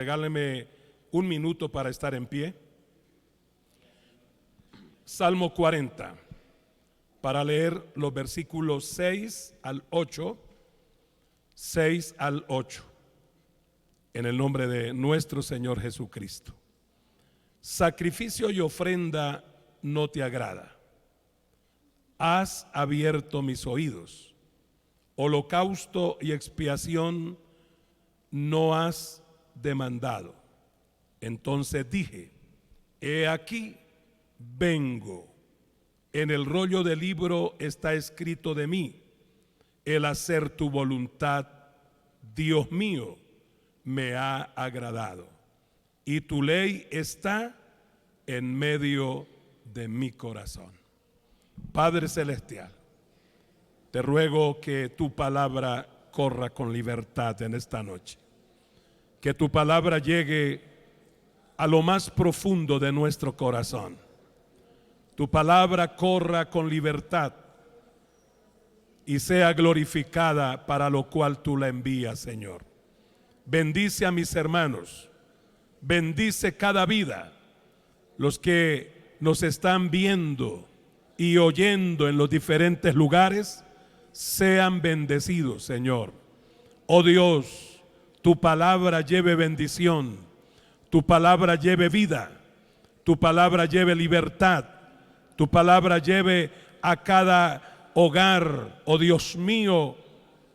Regáleme un minuto para estar en pie. Salmo 40, para leer los versículos 6 al 8, 6 al 8, en el nombre de nuestro Señor Jesucristo. Sacrificio y ofrenda no te agrada. Has abierto mis oídos. Holocausto y expiación no has demandado. Entonces dije: he aquí, vengo. En el rollo del libro está escrito de mí: el hacer tu voluntad, Dios mío, me ha agradado, y tu ley está en medio de mi corazón. Padre celestial, te ruego que tu palabra corra con libertad en esta noche, que tu palabra llegue a lo más profundo de nuestro corazón. Tu palabra corra con libertad y sea glorificada para lo cual tú la envías, Señor. Bendice a mis hermanos, bendice cada vida, los que nos están viendo y oyendo en los diferentes lugares, sean bendecidos, Señor. Oh Dios, tu palabra lleve bendición, tu palabra lleve vida, tu palabra lleve libertad, tu palabra lleve a cada hogar, oh Dios mío,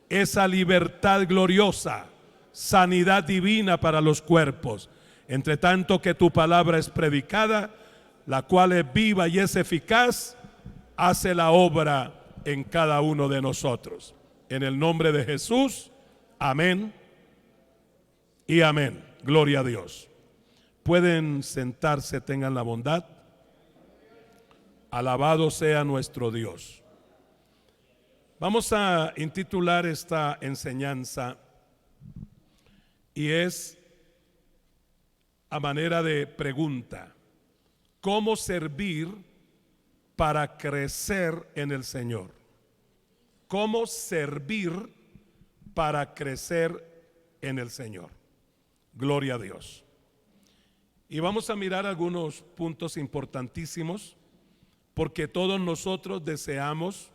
esa libertad gloriosa, sanidad divina para los cuerpos. Entre tanto que tu palabra es predicada, la cual es viva y es eficaz, hace la obra en cada uno de nosotros. En el nombre de Jesús, amén y amén. Gloria a Dios. Pueden sentarse, tengan la bondad. Alabado sea nuestro Dios. Vamos a intitular esta enseñanza, y es a manera de pregunta: ¿cómo servir para crecer en el Señor? ¿Cómo servir para crecer en el Señor? Gloria a Dios. Y vamos a mirar algunos puntos importantísimos, porque todos nosotros deseamos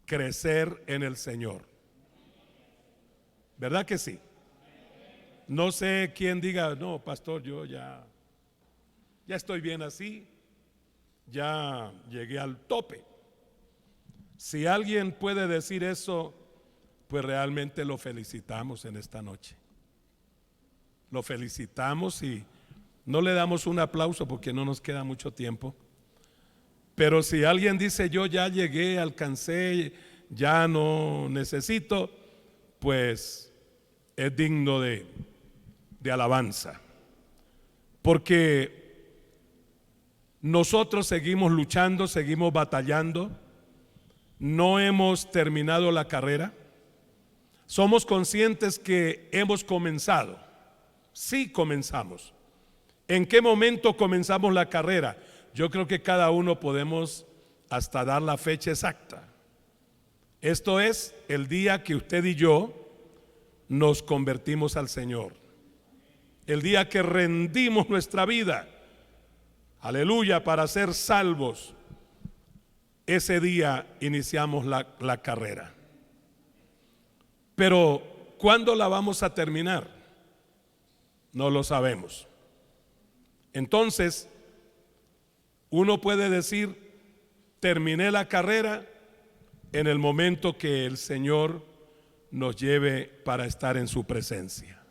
crecer en el Señor. ¿Verdad que sí? No sé quién diga: no, pastor, yo ya estoy bien así, ya llegué al tope. Si alguien puede decir eso, pues realmente lo felicitamos en esta noche. Lo felicitamos y no le damos un aplauso porque no nos queda mucho tiempo. Pero si alguien dice: yo ya llegué, alcancé, ya no necesito, pues es digno de alabanza. Porque nosotros seguimos luchando, seguimos batallando, no hemos terminado la carrera. Somos conscientes que hemos comenzado. Sí, comenzamos. ¿En qué momento comenzamos la carrera? Yo creo que cada uno podemos hasta dar la fecha exacta. Esto es el día que usted y yo nos convertimos al Señor, el día que rendimos nuestra vida, aleluya, para ser salvos. Ese día iniciamos la carrera. Pero ¿cuándo la vamos a terminar? No lo sabemos. Entonces, uno puede decir: terminé la carrera en el momento que el Señor nos lleve para estar en su presencia.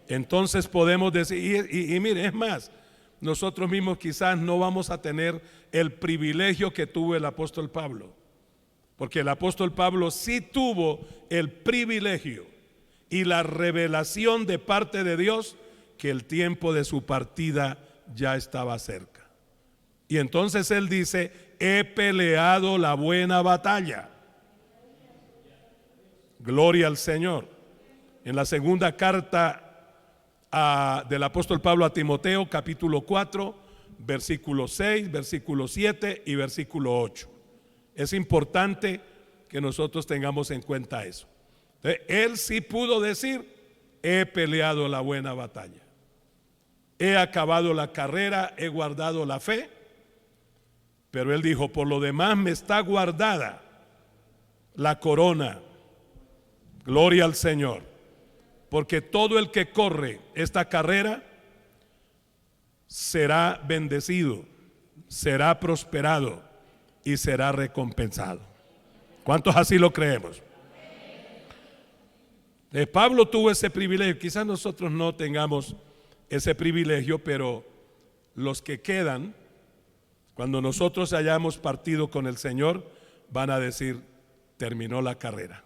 Entonces podemos decir, y mire, es más, nosotros mismos quizás no vamos a tener el privilegio que tuvo el apóstol Pablo, porque el apóstol Pablo sí tuvo el privilegio y la revelación de parte de Dios que el tiempo de su partida ya estaba cerca. Y entonces él dice: he peleado la buena batalla. Gloria al Señor. En la segunda carta del apóstol Pablo a Timoteo, capítulo 4, versículo 6, versículo 7 y versículo 8. Es importante que nosotros tengamos en cuenta eso. Entonces, él sí pudo decir: he peleado la buena batalla. he acabado la carrera, he guardado la fe. Pero él dijo, por lo demás me está guardada la corona. Gloria al Señor. Porque todo el que corre esta carrera será bendecido, será prosperado y será recompensado. ¿Cuántos así lo creemos? Pablo tuvo ese privilegio. Quizás nosotros no tengamos ese privilegio, pero los que quedan, cuando nosotros hayamos partido con el Señor, van a decir, terminó la carrera.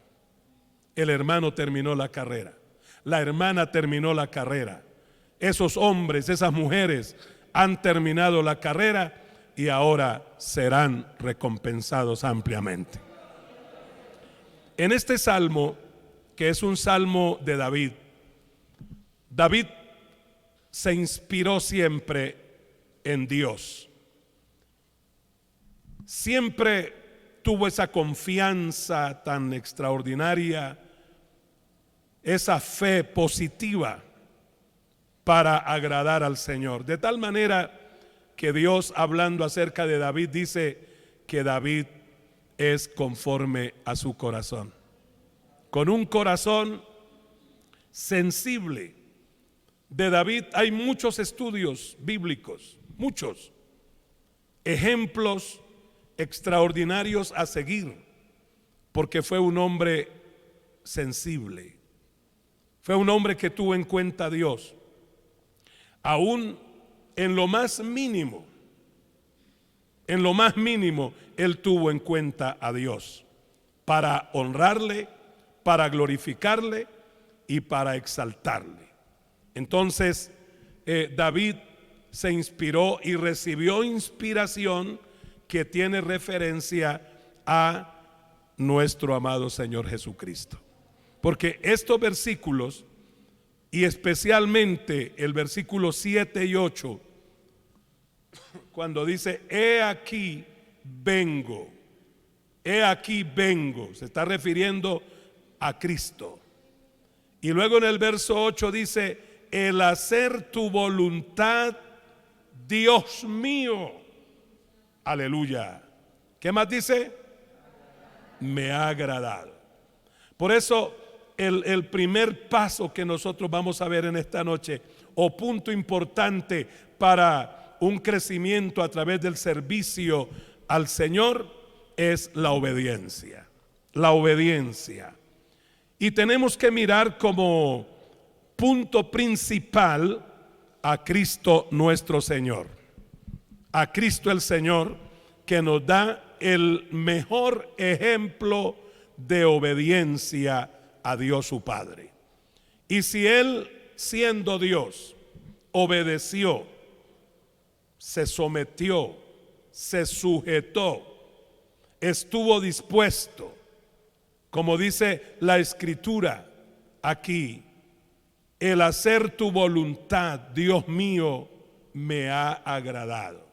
El hermano terminó la carrera. La hermana terminó la carrera. Esos hombres, esas mujeres han terminado la carrera y ahora serán recompensados ampliamente. En este salmo, que es un salmo de David, David se inspiró siempre en Dios. Siempre tuvo esa confianza tan extraordinaria, esa fe positiva para agradar al Señor. De tal manera que Dios, hablando acerca de David, dice que David es conforme a su corazón. Con un corazón sensible. De David hay muchos estudios bíblicos, muchos ejemplos extraordinarios a seguir, porque fue un hombre sensible, fue un hombre que tuvo en cuenta a Dios, aún en lo más mínimo, él tuvo en cuenta a Dios para honrarle, para glorificarle y para exaltarle. Entonces David se inspiró y recibió inspiración que tiene referencia a nuestro amado Señor Jesucristo. Porque estos versículos, y especialmente el versículo 7 y 8, cuando dice, he aquí vengo, se está refiriendo a Cristo. Y luego en el verso 8 dice, el hacer tu voluntad, Dios mío. Aleluya. ¿Qué más dice? Me ha agradado. Por eso el primer paso que nosotros vamos a ver en esta noche, o punto importante para un crecimiento a través del servicio al Señor, es la obediencia. La obediencia. Y tenemos que mirar como punto principal a Cristo nuestro Señor. A Cristo el Señor, que nos da el mejor ejemplo de obediencia a Dios su Padre. Y si Él, siendo Dios, obedeció, se sometió, se sujetó, estuvo dispuesto, como dice la Escritura aquí, el hacer tu voluntad, Dios mío, me ha agradado.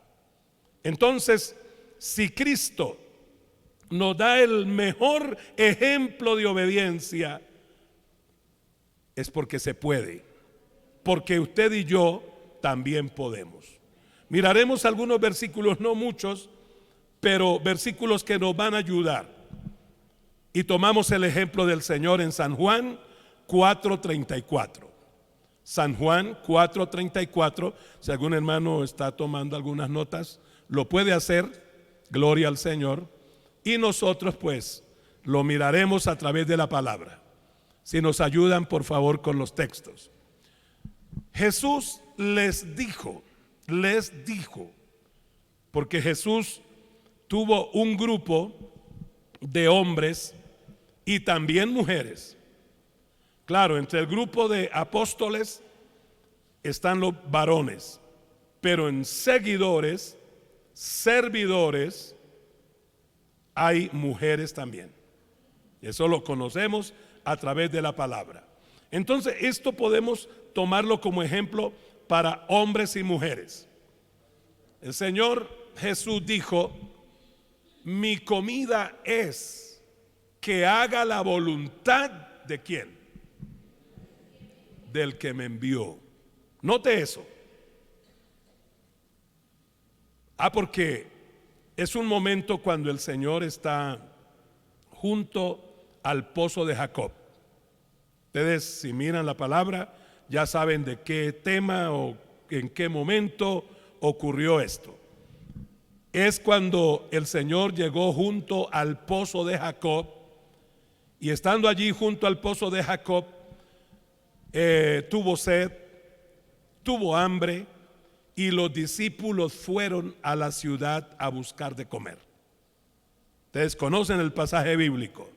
Entonces, si Cristo nos da el mejor ejemplo de obediencia, es porque se puede, porque usted y yo también podemos. Miraremos algunos versículos, no muchos, pero versículos que nos van a ayudar. Y tomamos el ejemplo del Señor en San Juan 4:34. San Juan 4:34. Si algún hermano está tomando algunas notas, lo puede hacer. Gloria al Señor. Y nosotros pues lo miraremos a través de la palabra. Si nos ayudan, por favor, con los textos. Jesús les dijo, porque Jesús tuvo un grupo de hombres y también mujeres. Claro, entre el grupo de apóstoles están los varones, pero en seguidores, servidores, hay mujeres también. Eso lo conocemos a través de la palabra. Entonces, esto podemos tomarlo como ejemplo para hombres y mujeres. El Señor Jesús dijo, mi comida es que haga la voluntad de ¿quién? Del que me envió. Note eso. Porque es un momento cuando el Señor está junto al pozo de Jacob. Ustedes, si miran la palabra, ya saben de qué tema o en qué momento ocurrió esto. Es cuando el Señor llegó junto al pozo de Jacob, y estando allí junto al pozo de Jacob, tuvo sed, tuvo hambre, y los discípulos fueron a la ciudad a buscar de comer. Ustedes conocen el pasaje bíblico.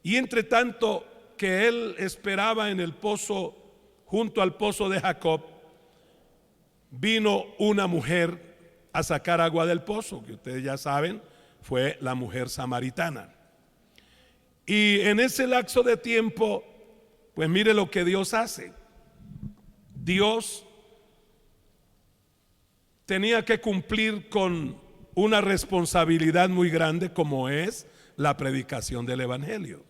Y entre tanto que él esperaba en el pozo, junto al pozo de Jacob, vino una mujer a sacar agua del pozo, que ustedes ya saben, fue la mujer samaritana. Y en ese lapso de tiempo, pues mire lo que Dios hace. Dios tenía que cumplir con una responsabilidad muy grande, como es la predicación del evangelio,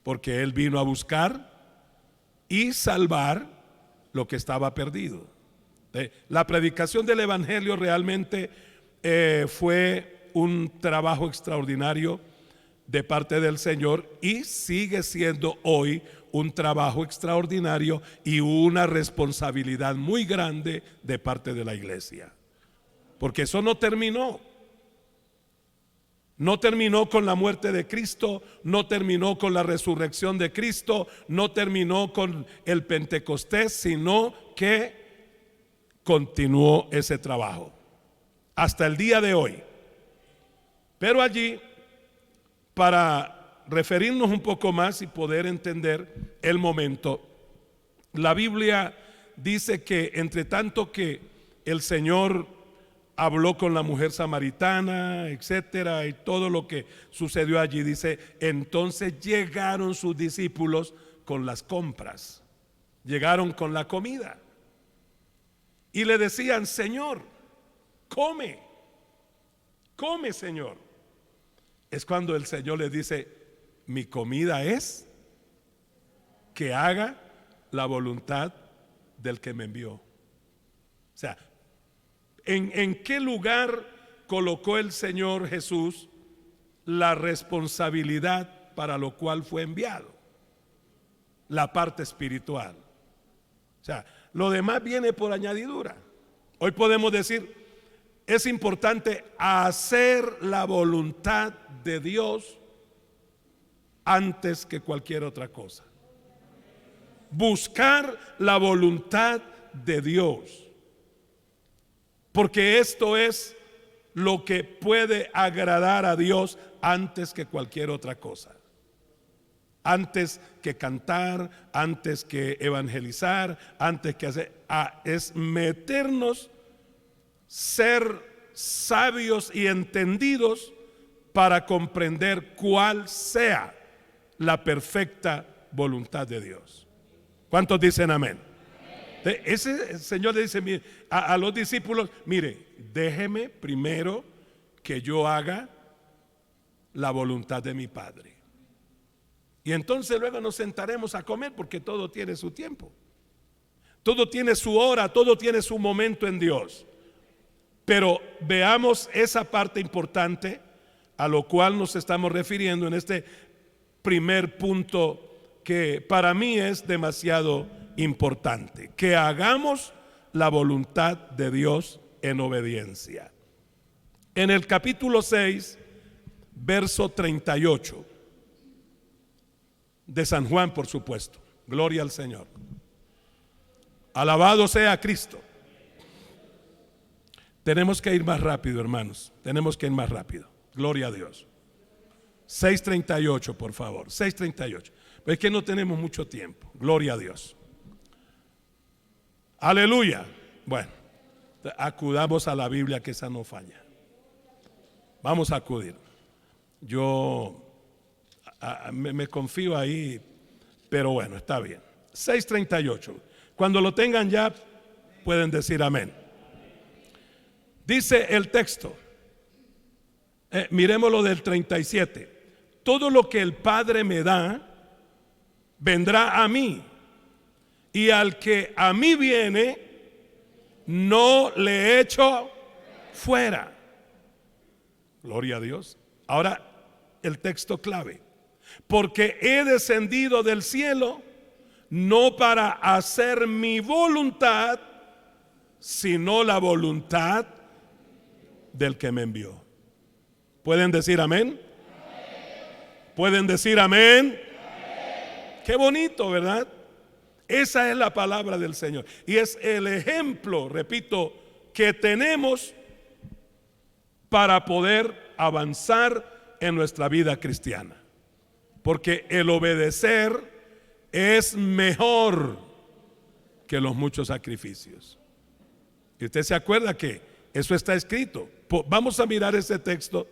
porque Él vino a buscar y salvar lo que estaba perdido. La predicación del evangelio realmente fue un trabajo extraordinario de parte del Señor, y sigue siendo hoy un trabajo extraordinario y una responsabilidad muy grande de parte de la iglesia, porque eso no terminó. No terminó con la muerte de Cristo, no terminó con la resurrección de Cristo, no terminó con el Pentecostés, sino que continuó ese trabajo hasta el día de hoy. Pero allí, para referirnos un poco más y poder entender el momento, la Biblia dice que entre tanto que el Señor habló con la mujer samaritana, etcétera, y todo lo que sucedió allí, dice, entonces llegaron sus discípulos con las compras, llegaron con la comida y le decían: Señor, come, come, Señor. Es cuando el Señor les dice: mi comida es que haga la voluntad del que me envió. O sea, ¿en qué lugar colocó el Señor Jesús la responsabilidad para lo cual fue enviado? La parte espiritual. O sea, lo demás viene por añadidura. Hoy podemos decir: es importante hacer la voluntad de Dios antes que cualquier otra cosa. Buscar la voluntad de Dios, porque esto es lo que puede agradar a Dios antes que cualquier otra cosa. Antes que cantar, antes que evangelizar, antes que hacer, es meternos, ser sabios y entendidos para comprender cuál sea la perfecta voluntad de Dios. ¿Cuántos dicen amén? Ese Señor le dice a los discípulos: mire, déjeme primero que yo haga la voluntad de mi Padre, y entonces luego nos sentaremos a comer, porque todo tiene su tiempo, todo tiene su hora, todo tiene su momento en Dios. Pero veamos esa parte importante a lo cual nos estamos refiriendo en este primer punto, que para mí es demasiado importante: que hagamos la voluntad de Dios en obediencia. En el capítulo 6, verso 38 de San Juan, por supuesto. Gloria al Señor. Alabado sea Cristo. Tenemos que ir más rápido, hermanos. Tenemos que ir más rápido. Gloria a Dios. 6:38, por favor. 6:38. Pero es que no tenemos mucho tiempo. Gloria a Dios. Aleluya. Bueno, acudamos a la Biblia, que esa no falla. Vamos a acudir. Yo me confío ahí, pero bueno, está bien. 6:38. Cuando lo tengan ya, pueden decir amén. Dice el texto, miremos lo del 37. Todo lo que el Padre me da, vendrá a mí, y al que a mí viene, no le echo fuera. Gloria a Dios. Ahora el texto clave: porque he descendido del cielo no para hacer mi voluntad, sino la voluntad del que me envió. ¿Pueden decir amén? ¿Pueden decir amén? Qué bonito, ¿verdad? Esa es la palabra del Señor. Y es el ejemplo, repito, que tenemos para poder avanzar en nuestra vida cristiana. Porque el obedecer es mejor que los muchos sacrificios. Y usted se acuerda que eso está escrito. Vamos a mirar ese texto.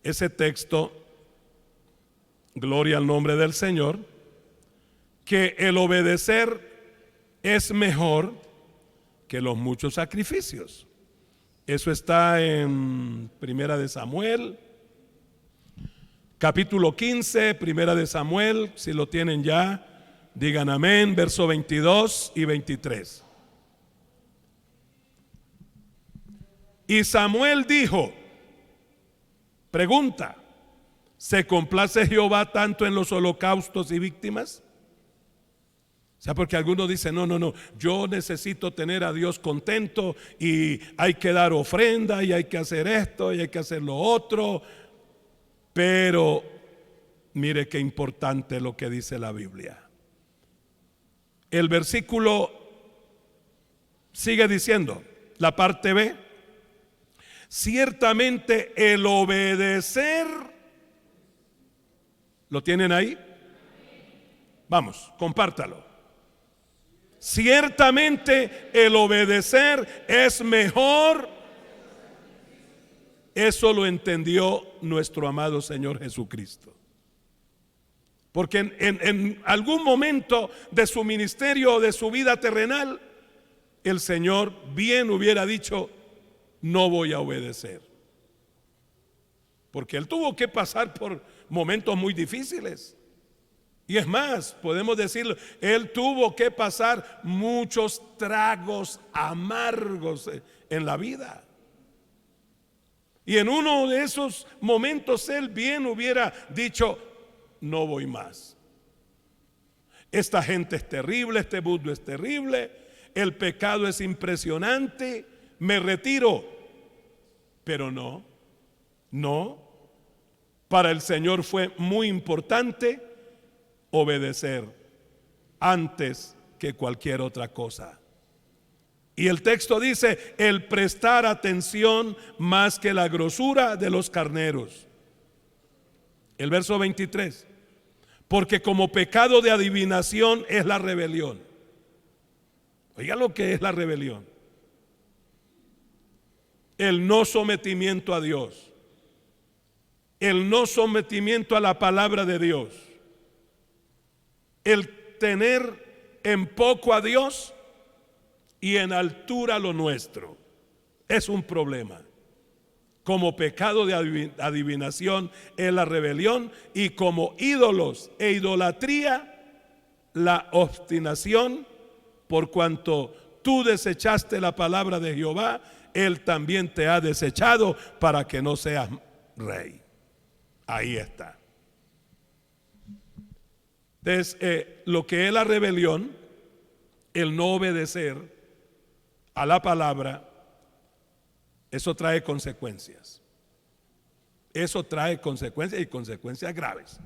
Ese texto, gloria al nombre del Señor, que el obedecer es mejor que los muchos sacrificios. Eso está en Primera de Samuel, capítulo 15, Primera de Samuel. Si lo tienen ya, digan amén, verso 22 y 23. Y Samuel dijo, pregunta: ¿se complace Jehová tanto en los holocaustos y víctimas? O sea, porque algunos dicen, no, yo necesito tener a Dios contento y hay que dar ofrenda y hay que hacer esto y hay que hacer lo otro. Pero mire qué importante lo que dice la Biblia. El versículo sigue diciendo, la parte B: ciertamente el obedecer, ¿lo tienen ahí? Vamos, compártalo. Ciertamente el obedecer es mejor. Eso lo entendió nuestro amado Señor Jesucristo. Porque en algún momento de su ministerio o de su vida terrenal, el Señor bien hubiera dicho, no voy a obedecer. Porque Él tuvo que pasar por momentos muy difíciles. Y es más, podemos decirlo, Él tuvo que pasar muchos tragos amargos en la vida. Y en uno de esos momentos Él bien hubiera dicho, no voy más. Esta gente es terrible, este mundo es terrible, el pecado es impresionante, me retiro. Pero no. Para el Señor fue muy importante obedecer antes que cualquier otra cosa. Y el texto dice, el prestar atención más que la grosura de los carneros. El verso 23, porque como pecado de adivinación es la rebelión. Oiga lo que es la rebelión: el no sometimiento a Dios, el no sometimiento a la palabra de Dios, el tener en poco a Dios y en altura lo nuestro. Es un problema. Como pecado de adivinación es la rebelión, y como ídolos e idolatría la obstinación. Por cuanto tú desechaste la palabra de Jehová, Él también te ha desechado para que no seas rey. Ahí está. Entonces, lo que es la rebelión, el no obedecer a la palabra, eso trae consecuencias. Eso trae consecuencias, y consecuencias graves.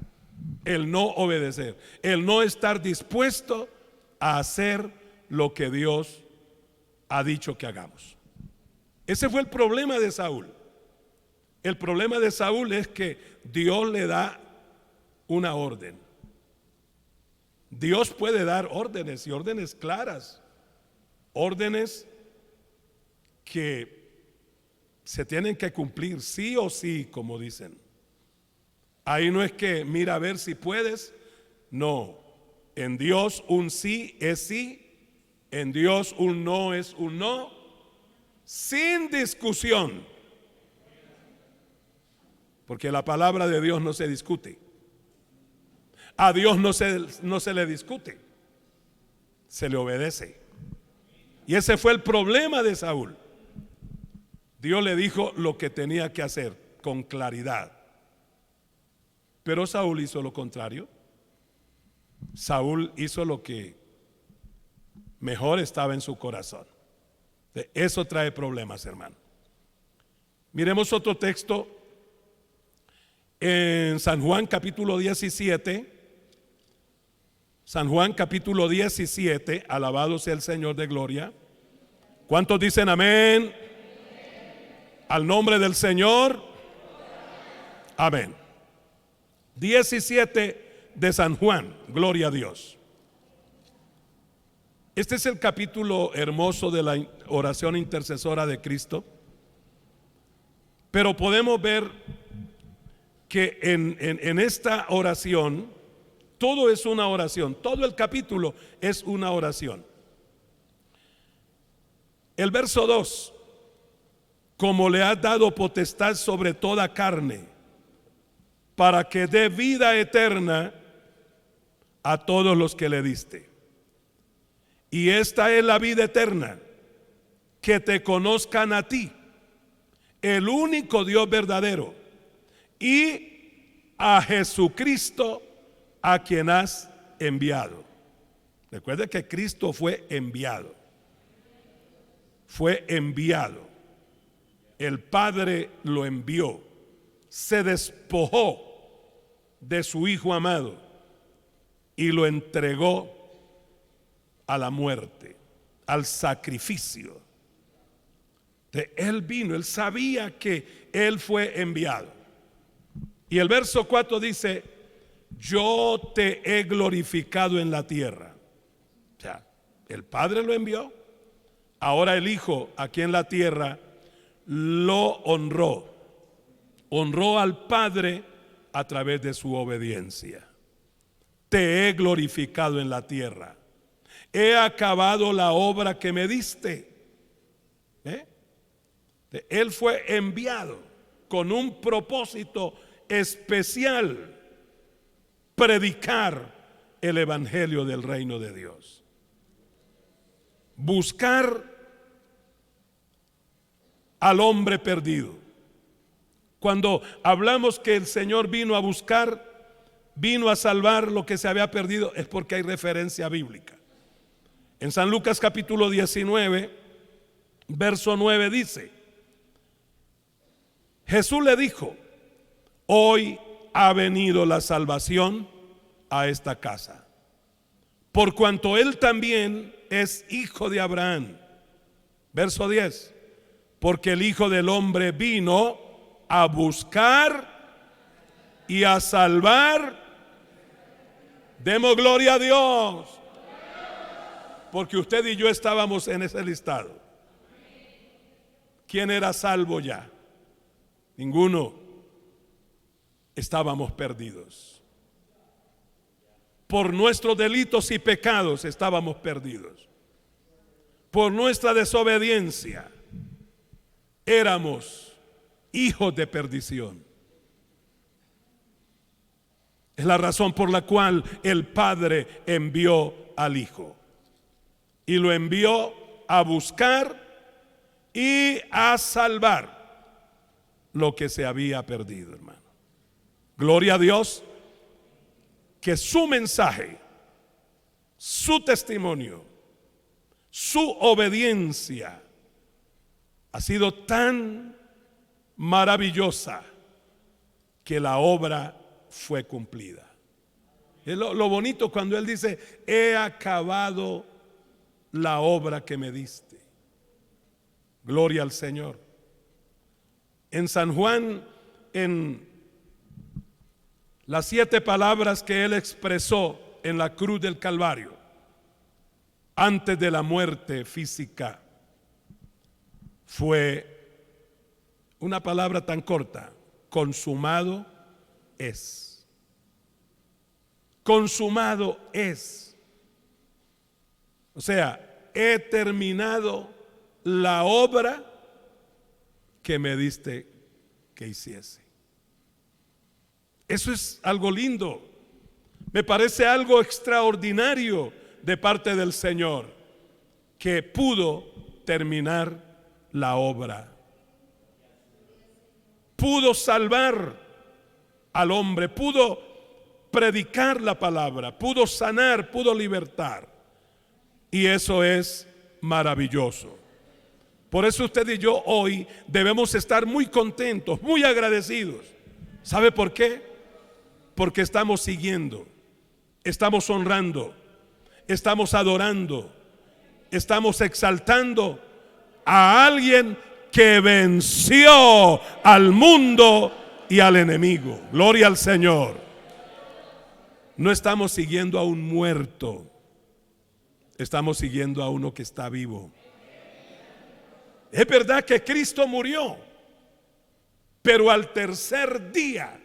El no obedecer, el no estar dispuesto a hacer lo que Dios ha dicho que hagamos. Ese fue el problema de Saúl. El problema de Saúl es que Dios le da una orden. Dios puede dar órdenes, y órdenes claras, órdenes que se tienen que cumplir sí o sí, como dicen. Ahí no es que mira a ver si puedes. No, en Dios un sí es sí, en Dios un no es un no, sin discusión. Porque la palabra de Dios no se discute. A Dios no se le discute, se le obedece. Y ese fue el problema de Saúl. Dios le dijo lo que tenía que hacer con claridad. Pero Saúl hizo lo contrario. Saúl hizo lo que mejor estaba en su corazón. Eso trae problemas, hermano. Miremos otro texto en San Juan capítulo 17. San Juan capítulo 17, alabado sea el Señor de gloria. ¿Cuántos dicen amén? Al nombre del Señor. Amén. 17 de San Juan, gloria a Dios. Este es el capítulo hermoso de la oración intercesora de Cristo. Pero podemos ver que en esta oración, todo es una oración, todo el capítulo es una oración. El verso 2, como le has dado potestad sobre toda carne, para que dé vida eterna a todos los que le diste. Y esta es la vida eterna, que te conozcan a ti, el único Dios verdadero, y a Jesucristo, a quien has enviado. Recuerde que Cristo fue enviado. Fue enviado. El Padre lo envió. Se despojó de su Hijo amado y lo entregó a la muerte, al sacrificio. Él vino, él sabía que él fue enviado. Y el verso 4 dice: yo te he glorificado en la tierra. O sea, el Padre lo envió, ahora el Hijo aquí en la tierra lo honró. Honró al Padre a través de su obediencia. Te he glorificado en la tierra. He acabado la obra que me diste. Él fue enviado con un propósito especial: predicar el evangelio del reino de Dios. Buscar al hombre perdido. Cuando hablamos que el Señor vino a buscar, vino a salvar lo que se había perdido, es porque hay referencia bíblica. En San Lucas capítulo 19, verso 9 dice: Jesús le dijo: hoy ha venido la salvación a esta casa, por cuanto él también es hijo de Abraham. Verso 10: porque el Hijo del Hombre vino a buscar y a salvar. Demos gloria a Dios, porque usted y yo estábamos en ese listado. ¿Quién era salvo ya? Ninguno. Estábamos perdidos. Por nuestros delitos y pecados estábamos perdidos. Por nuestra desobediencia éramos hijos de perdición. Es la razón por la cual el Padre envió al Hijo, y lo envió a buscar y a salvar lo que se había perdido, hermano. Gloria a Dios, que su mensaje, su testimonio, su obediencia ha sido tan maravillosa que la obra fue cumplida. Es lo bonito cuando él dice: he acabado la obra que me diste. Gloria al Señor. En San Juan, en las 7 palabras que él expresó en la cruz del Calvario, antes de la muerte física, fue una palabra tan corta: consumado es. Consumado es. O sea, he terminado la obra que me diste que hiciese. Eso es algo lindo. Me parece algo extraordinario de parte del Señor, que pudo terminar la obra pudo salvar al hombre, pudo predicar la palabra, pudo sanar, pudo libertar. Y eso es maravilloso. Por eso usted y yo hoy debemos estar muy contentos, muy agradecidos. ¿Sabe por qué? Porque estamos siguiendo, estamos honrando, estamos adorando, estamos exaltando a alguien que venció al mundo y al enemigo. Gloria al Señor. No estamos siguiendo a un muerto, estamos siguiendo a uno que está vivo. Es verdad que Cristo murió, pero al tercer día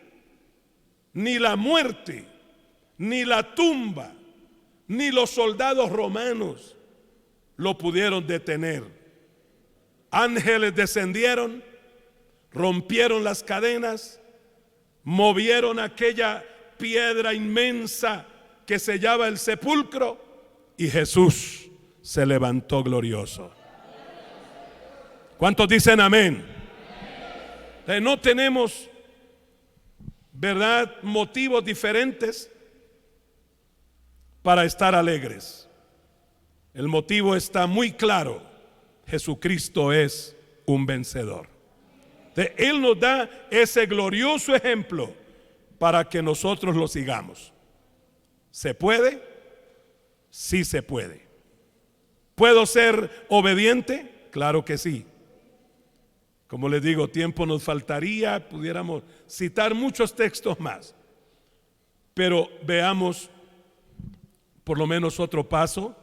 ni la muerte, ni la tumba, ni los soldados romanos lo pudieron detener. Ángeles descendieron, rompieron las cadenas, movieron aquella piedra inmensa que sellaba el sepulcro, y Jesús se levantó glorioso. ¿Cuántos dicen amén? No tenemos, ¿verdad?, motivos diferentes para estar alegres. El motivo está muy claro: Jesucristo es un vencedor. Él nos da ese glorioso ejemplo para que nosotros lo sigamos. ¿Se puede? Sí se puede. ¿Puedo ser obediente? Claro que sí. Como les digo, tiempo nos faltaría, pudiéramos citar muchos textos más. Pero veamos por lo menos otro paso,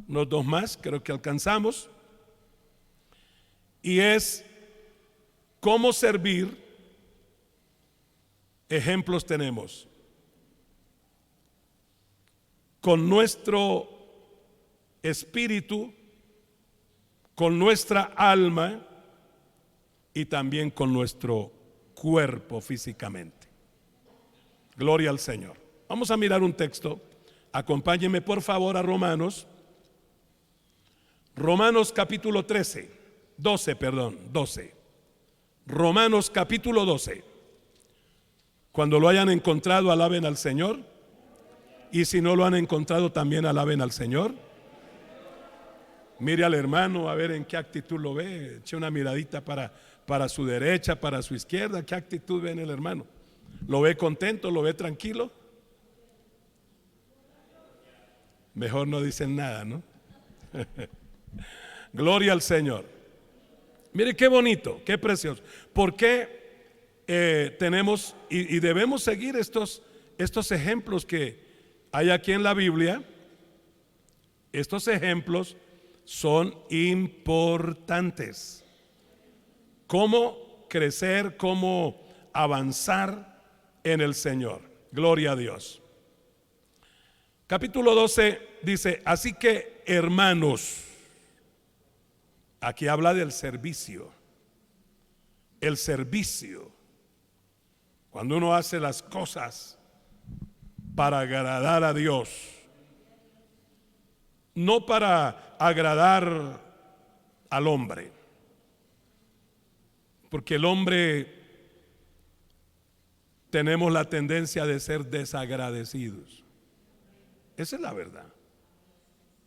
unos dos más, creo que alcanzamos. Y es cómo servir. Ejemplos tenemos. Con nuestro espíritu, con nuestra alma y también con nuestro cuerpo físicamente. Gloria al Señor. Vamos a mirar un texto. Acompáñenme por favor a Romanos capítulo 12. Romanos capítulo 12. Cuando lo hayan encontrado, alaben al Señor. Y si no lo han encontrado, también alaben al Señor. Mire al hermano a ver en qué actitud lo ve. Eche una miradita para su derecha, para su izquierda. ¿Qué actitud ve en el hermano? ¿Lo ve contento? ¿Lo ve tranquilo? Mejor no dicen nada, ¿no? Gloria al Señor. Mire qué bonito, qué precioso. ¿Por qué tenemos y debemos seguir estos ejemplos que hay aquí en la Biblia? Estos ejemplos son importantes. Cómo crecer, cómo avanzar en el Señor. Gloria a Dios. Capítulo 12 dice: así que, hermanos, aquí habla del servicio. El servicio, cuando uno hace las cosas para agradar a Dios, no para agradar al hombre, porque el hombre tenemos la tendencia de ser desagradecidos. Esa es la verdad.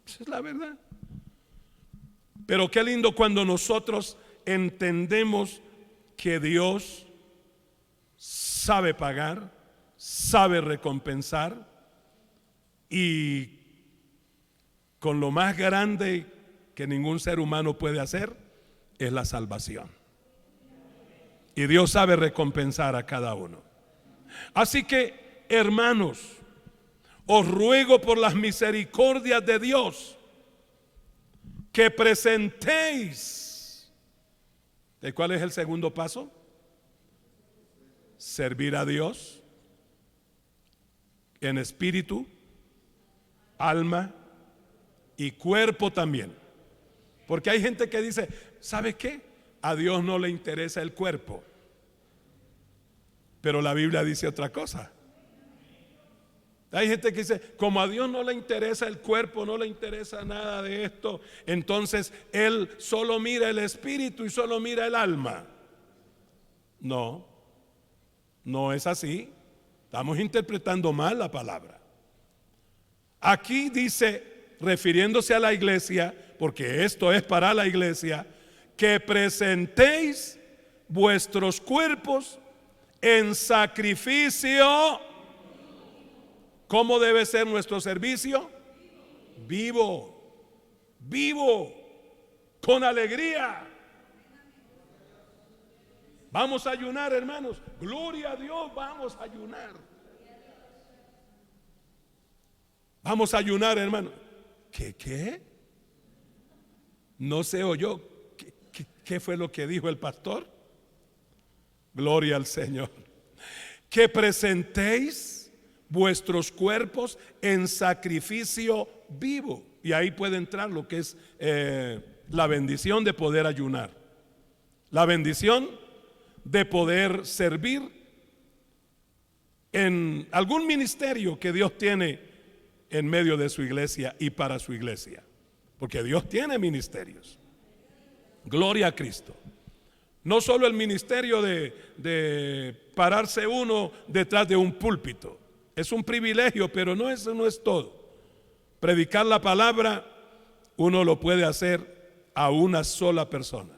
Esa es la verdad. Pero qué lindo cuando nosotros entendemos que Dios sabe pagar, sabe recompensar, y con lo más grande que ningún ser humano puede hacer es la salvación. Y Dios sabe recompensar a cada uno. Así que, hermanos, os ruego por las misericordias de Dios que presentéis. ¿De cuál es el segundo paso? Servir a Dios en espíritu, alma y cuerpo también. Porque hay gente que dice: ¿sabe qué? A Dios no le interesa el cuerpo. Pero la Biblia dice otra cosa. Hay gente que dice: como a Dios no le interesa el cuerpo, no le interesa nada de esto, entonces Él solo mira el espíritu y solo mira el alma. No, no es así. Estamos interpretando mal la palabra. Aquí dice, refiriéndose a la iglesia, porque esto es para la iglesia, que presentéis vuestros cuerpos en sacrificio. ¿Cómo debe ser nuestro servicio? Vivo, vivo, con alegría. Vamos a ayunar, hermanos. Gloria a Dios, vamos a ayunar. Vamos a ayunar, hermanos. ¿Qué? No se oyó. ¿Qué fue lo que dijo el pastor? Gloria al Señor. Que presentéis vuestros cuerpos en sacrificio vivo. Y ahí puede entrar lo que es la bendición de poder ayunar. La bendición de poder servir en algún ministerio que Dios tiene en medio de su iglesia y para su iglesia, porque Dios tiene ministerios. Gloria a Cristo. No solo el ministerio de pararse uno detrás de un púlpito, es un privilegio, pero eso no es todo. Predicar la palabra uno lo puede hacer a una sola persona.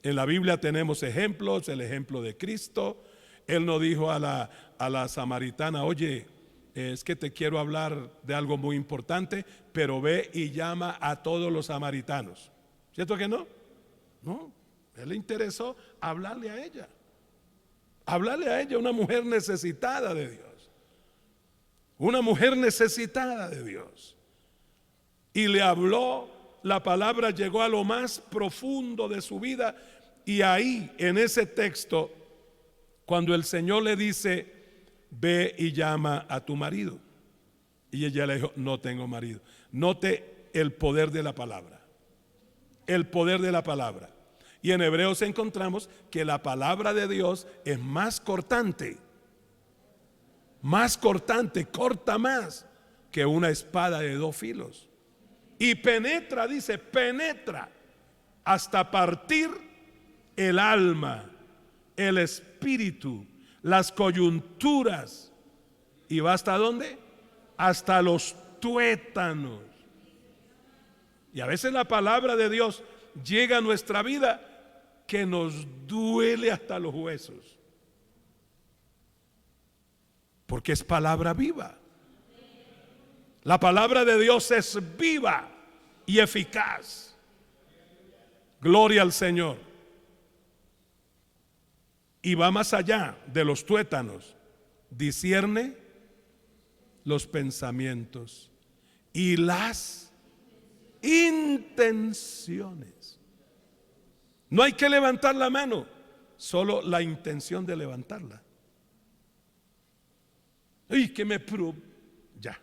En la Biblia tenemos ejemplos, el ejemplo de Cristo. Él no dijo a la samaritana: oye, es que te quiero hablar de algo muy importante, pero ve y llama a todos los samaritanos. ¿Cierto que no? No, él le interesó hablarle a ella. Hablarle a ella, una mujer necesitada de Dios. Una mujer necesitada de Dios. Y le habló, la palabra llegó a lo más profundo de su vida. Y ahí, en ese texto, cuando el Señor le dice: ve y llama a tu marido, y ella le dijo: no tengo marido. Note el poder de la palabra. El poder de la palabra. Y en Hebreos encontramos que la palabra de Dios es más cortante. Más cortante, corta más que una espada de dos filos. Y penetra, dice, penetra hasta partir el alma, el espíritu, las coyunturas. ¿Y va hasta dónde? Hasta los tuétanos. Y a veces la palabra de Dios llega a nuestra vida que nos duele hasta los huesos, porque es palabra viva. La palabra de Dios es viva y eficaz. Gloria al Señor. Y va más allá de los tuétanos. Discierne los pensamientos y las intenciones. No hay que levantar la mano, solo la intención de levantarla. Y que ya.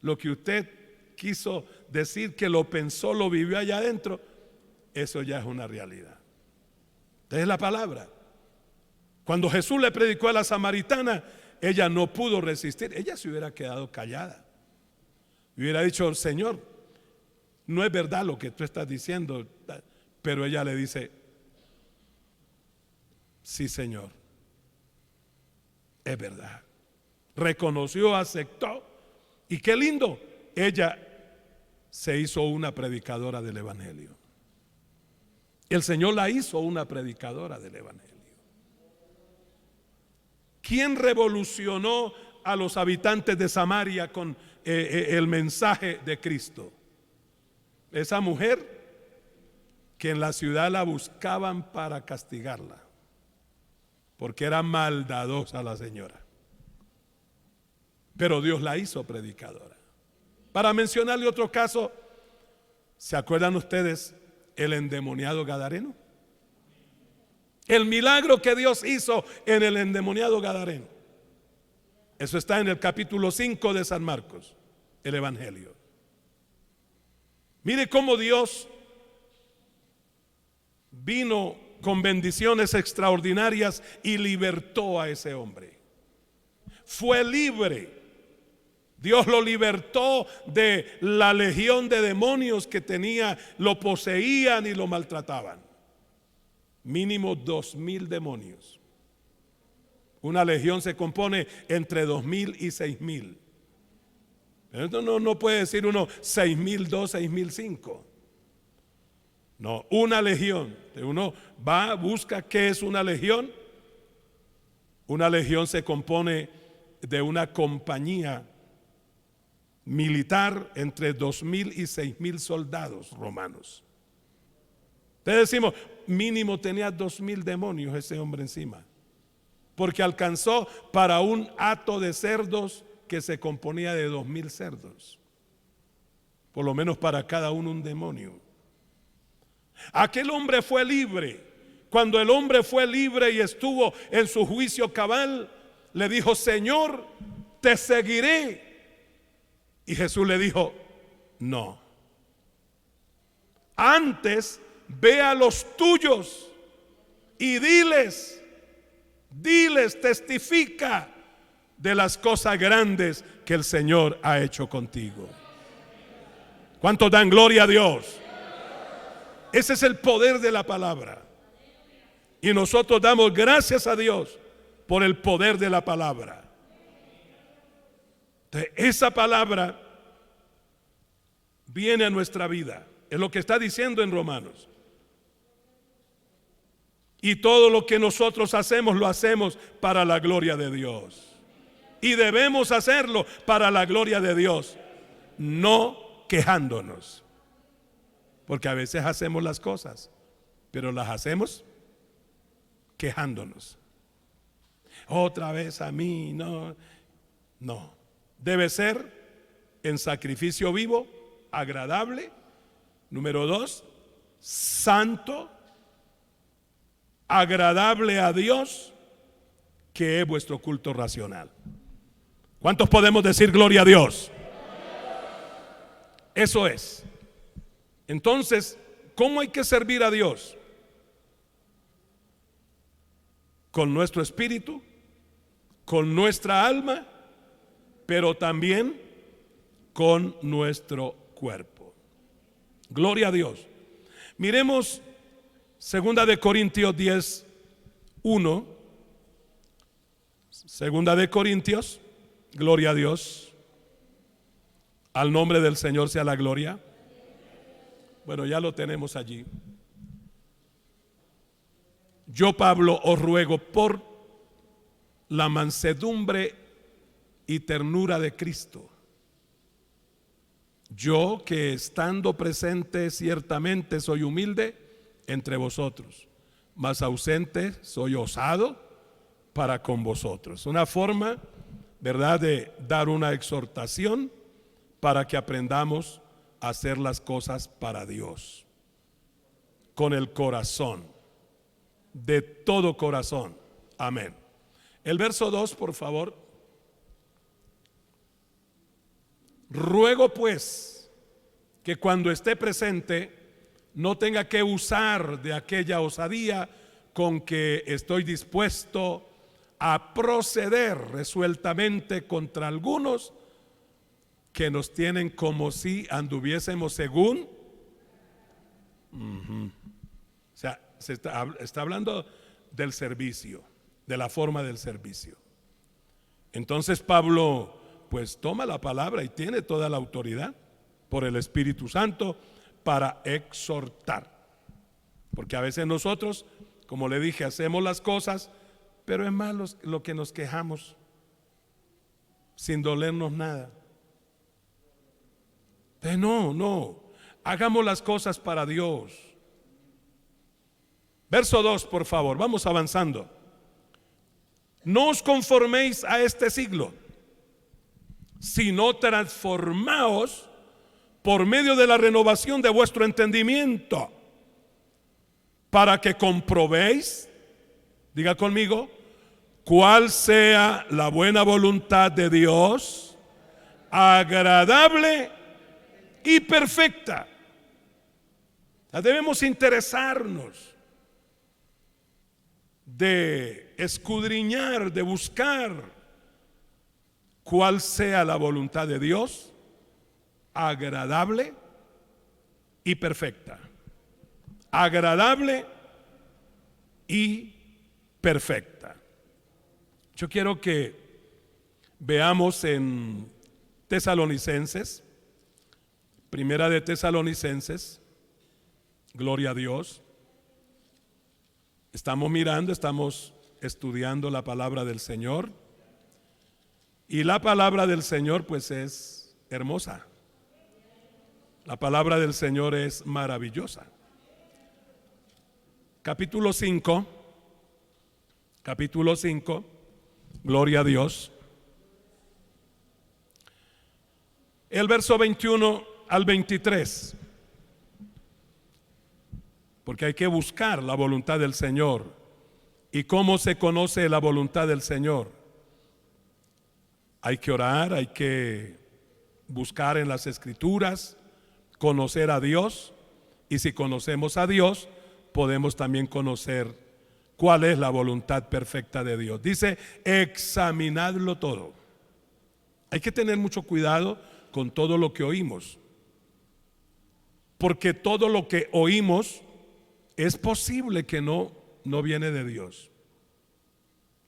Lo que usted quiso decir, que lo pensó, lo vivió allá adentro, eso ya es una realidad. Es la palabra. Cuando Jesús le predicó a la samaritana, ella no pudo resistir. Ella se hubiera quedado callada. Hubiera dicho: Señor, no es verdad lo que tú estás diciendo. Pero ella le dice: sí, Señor, es verdad. Reconoció, aceptó. Y qué lindo, ella se hizo una predicadora del evangelio. El Señor la hizo una predicadora del evangelio. ¿Quién revolucionó a los habitantes de Samaria con el mensaje de Cristo? Esa mujer que en la ciudad la buscaban para castigarla, porque era maldadosa la señora. Pero Dios la hizo predicadora. Para mencionarle otro caso, ¿se acuerdan ustedes el endemoniado gadareno? El milagro que Dios hizo en el endemoniado gadareno. Eso está en el capítulo 5 de San Marcos, el Evangelio. Mire cómo Dios vino con bendiciones extraordinarias y libertó a ese hombre. Fue libre. Dios lo libertó de la legión de demonios que tenía, lo poseían y lo maltrataban. mínimo 2,000 demonios. Una legión se compone entre 2,000 y 6,000. No puede decir uno 6,002, 6,005. No, una legión. Uno va, busca qué es una legión. Una legión se compone de una compañía militar entre 2,000 y 6,000 soldados romanos. Entonces decimos, mínimo tenía 2,000 demonios ese hombre encima, porque alcanzó para un hato de cerdos que se componía de 2,000 cerdos, por lo menos para cada uno un demonio. Aquel hombre fue libre. Cuando el hombre fue libre y estuvo en su juicio cabal, le dijo: Señor, te seguiré. Y Jesús le dijo: no, antes ve a los tuyos y diles, testifica de las cosas grandes que el Señor ha hecho contigo. ¿Cuántos dan gloria a Dios? Ese es el poder de la palabra. Y nosotros damos gracias a Dios por el poder de la palabra. Entonces, esa palabra viene a nuestra vida. Es lo que está diciendo en Romanos. Y todo lo que nosotros hacemos, lo hacemos para la gloria de Dios. Y debemos hacerlo para la gloria de Dios, no quejándonos. Porque a veces hacemos las cosas, pero las hacemos quejándonos. Otra vez a mí, no. Debe ser en sacrificio vivo, agradable. Número 2, santo, agradable a Dios, que es vuestro culto racional. ¿Cuántos podemos decir gloria a Dios? Eso es. Entonces, ¿cómo hay que servir a Dios? Con nuestro espíritu, con nuestra alma, pero también con nuestro cuerpo. Gloria a Dios. Miremos 2 de Corintios 10, 1. 2 de Corintios, gloria a Dios. Al nombre del Señor sea la gloria. Bueno, ya lo tenemos allí. Yo, Pablo, os ruego por la mansedumbre y ternura de Cristo. Yo, que estando presente ciertamente soy humilde entre vosotros, mas ausente soy osado para con vosotros. Una forma, ¿verdad?, de dar una exhortación para que aprendamos a hacer las cosas para Dios, con el corazón, de todo corazón. Amén. El verso 2, por favor. Ruego pues que cuando esté presente no tenga que usar de aquella osadía con que estoy dispuesto a proceder resueltamente contra algunos que nos tienen como si anduviésemos según. O sea, se está hablando del servicio, de la forma del servicio. Entonces Pablo pues toma la palabra y tiene toda la autoridad por el Espíritu Santo para exhortar. Porque a veces nosotros, como le dije, hacemos las cosas, pero es más lo que nos quejamos sin dolernos nada. No, hagamos las cosas para Dios. Verso 2, por favor, vamos avanzando. No os conforméis a este siglo, sino transformaos por medio de la renovación de vuestro entendimiento, para que comprobéis, diga conmigo, cuál sea la buena voluntad de Dios, agradable y perfecta. Debemos interesarnos de escudriñar, de buscar cuál sea la voluntad de Dios, agradable y perfecta. Agradable y perfecta. Yo quiero que veamos en Tesalonicenses, primera de Tesalonicenses, gloria a Dios. Estamos estudiando la palabra del Señor, y la palabra del Señor pues es hermosa. La palabra del Señor es maravillosa. Capítulo 5, gloria a Dios. El verso 21 al 23. Porque hay que buscar la voluntad del Señor. ¿Y cómo se conoce la voluntad del Señor? Hay que orar, hay que buscar en las Escrituras, conocer a Dios. Y si conocemos a Dios, podemos también conocer cuál es la voluntad perfecta de Dios. Dice, examinadlo todo. Hay que tener mucho cuidado con todo lo que oímos, porque todo lo que oímos es posible que no viene de Dios.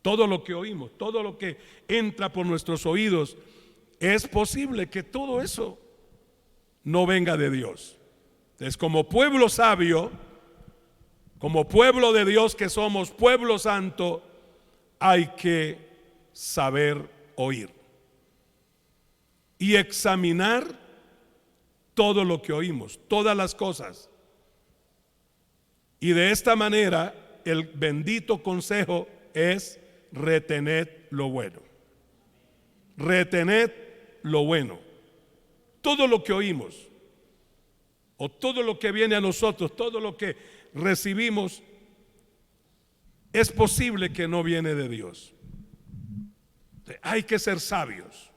Todo lo que oímos, todo lo que entra por nuestros oídos, es posible que todo eso no venga de Dios. Entonces, como pueblo sabio, como pueblo de Dios que somos, pueblo santo, hay que saber oír y examinar todo lo que oímos, todas las cosas. Y de esta manera el bendito consejo es: retened lo bueno. Retened lo bueno. Todo lo que oímos, o todo lo que viene a nosotros, todo lo que recibimos, es posible que no viene de Dios. Hay que ser sabios.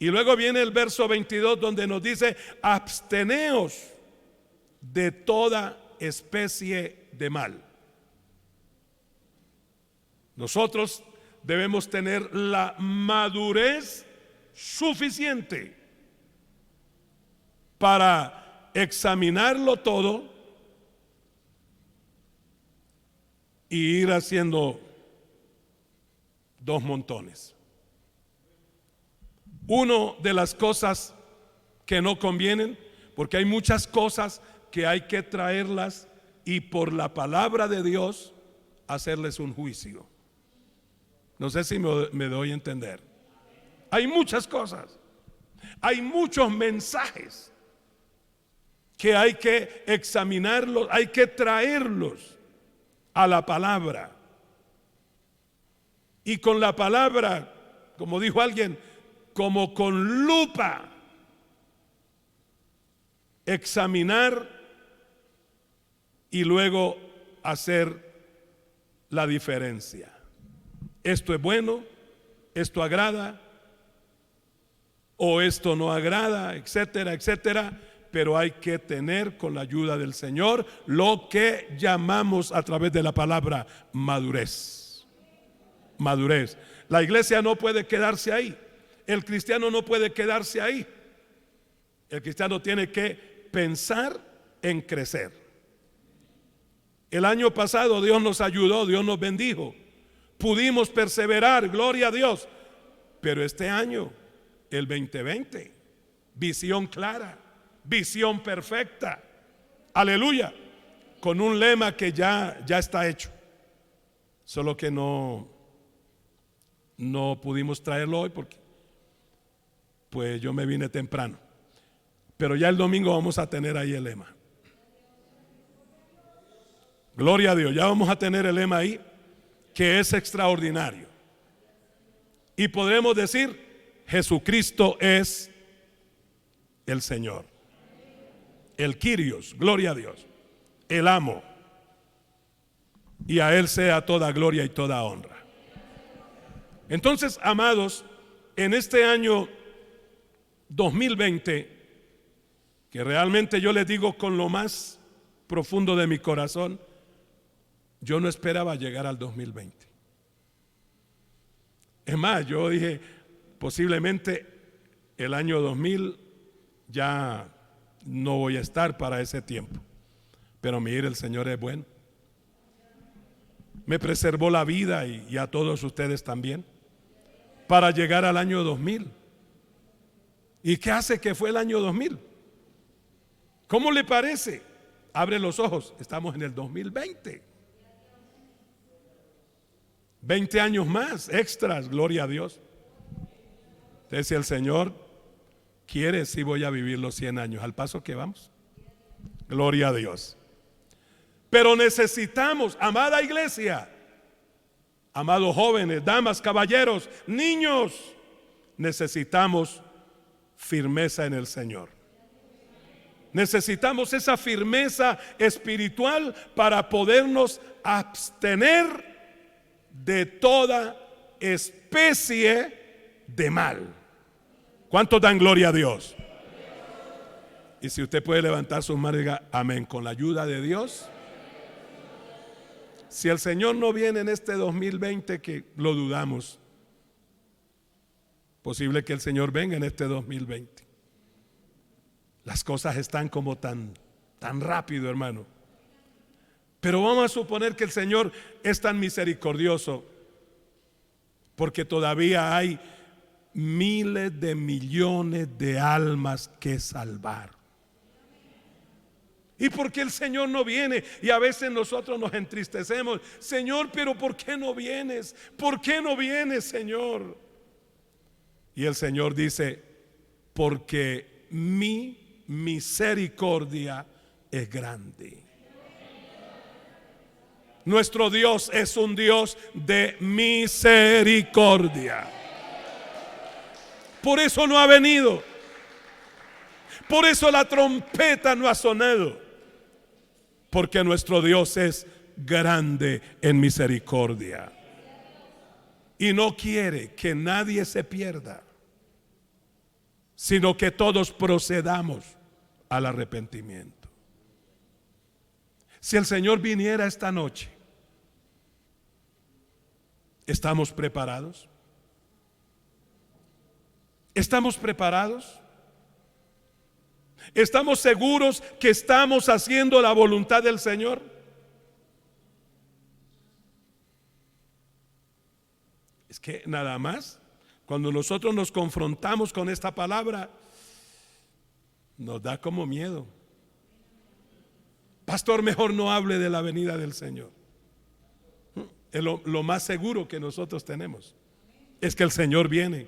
Y luego viene el verso 22 donde nos dice: absteneos de toda especie de mal. Nosotros debemos tener la madurez suficiente para examinarlo todo y ir haciendo dos montones. Uno de las cosas que no convienen, porque hay muchas cosas que hay que traerlas y por la palabra de Dios hacerles un juicio. No sé si me doy a entender. Hay muchas cosas, hay muchos mensajes que hay que examinarlos, hay que traerlos a la palabra. Y con la palabra, como dijo alguien, como con lupa, examinar y luego hacer la diferencia. Esto es bueno, esto agrada, o esto no agrada, etcétera, etcétera. Pero hay que tener, con la ayuda del Señor, lo que llamamos a través de la palabra madurez. Madurez. La iglesia no puede quedarse ahí. El cristiano no puede quedarse ahí. El cristiano tiene que pensar en crecer. El año pasado Dios nos ayudó, Dios nos bendijo. Pudimos perseverar, gloria a Dios. Pero este año, el 2020, visión clara, visión perfecta, aleluya, con un lema que ya está hecho, solo que no pudimos traerlo hoy porque pues yo me vine temprano, pero ya el domingo vamos a tener ahí el lema. Gloria a Dios, ya vamos a tener el lema ahí, que es extraordinario, y podremos decir: Jesucristo es el Señor, el Kyrios, gloria a Dios, el amo, y a Él sea toda gloria y toda honra. Entonces, amados, en este año 2020, que realmente yo les digo con lo más profundo de mi corazón, yo no esperaba llegar al 2020. Es más, yo dije, posiblemente el año 2000 ya no voy a estar para ese tiempo. Pero mire, el Señor es bueno. me preservó la vida y a todos ustedes también, para llegar al año 2000. ¿Y qué hace que fue el año 2000? ¿Cómo le parece? Abre los ojos, estamos en el 2020. 20 años más, extras, gloria a Dios. Entonces, si el Señor quiere, sí voy a vivir los 100 años, al paso que vamos. Gloria a Dios. Pero necesitamos, amada iglesia, amados jóvenes, damas, caballeros, niños, necesitamos firmeza en el Señor. Necesitamos esa firmeza espiritual para podernos abstener de toda especie de mal. ¿Cuántos dan gloria a Dios? Y si usted puede levantar sus manos y diga amén, con la ayuda de Dios. Si el Señor no viene en este 2020, que lo dudamos, posible que el Señor venga en este 2020. Las cosas están como tan rápido, hermano. Pero vamos a suponer que el Señor es tan misericordioso, porque todavía hay miles de millones de almas que salvar. Y porque el Señor no viene, y a veces nosotros nos entristecemos: Señor, pero ¿por qué no vienes? ¿Por qué no vienes, Señor? Y el Señor dice: porque mi misericordia es grande. Nuestro Dios es un Dios de misericordia. Por eso no ha venido. Por eso la trompeta no ha sonado. Porque nuestro Dios es grande en misericordia y no quiere que nadie se pierda, sino que todos procedamos al arrepentimiento. Si el Señor viniera esta noche, ¿estamos preparados? ¿Estamos preparados? ¿Estamos seguros que estamos haciendo la voluntad del Señor? Es que nada más, cuando nosotros nos confrontamos con esta palabra, nos da como miedo. Pastor, mejor no hable de la venida del Señor. Lo más seguro que nosotros tenemos es que el Señor viene,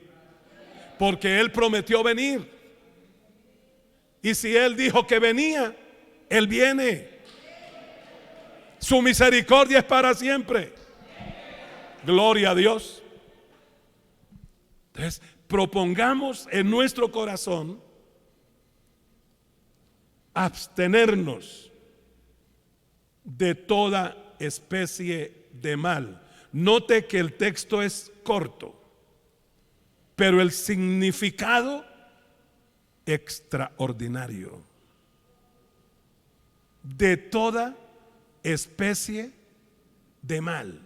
porque Él prometió venir. Y si Él dijo que venía, Él viene. Su misericordia es para siempre. Gloria a Dios. Entonces, propongamos en nuestro corazón abstenernos de toda especie de mal. Note que el texto es corto, pero el significado extraordinario. De toda especie de mal.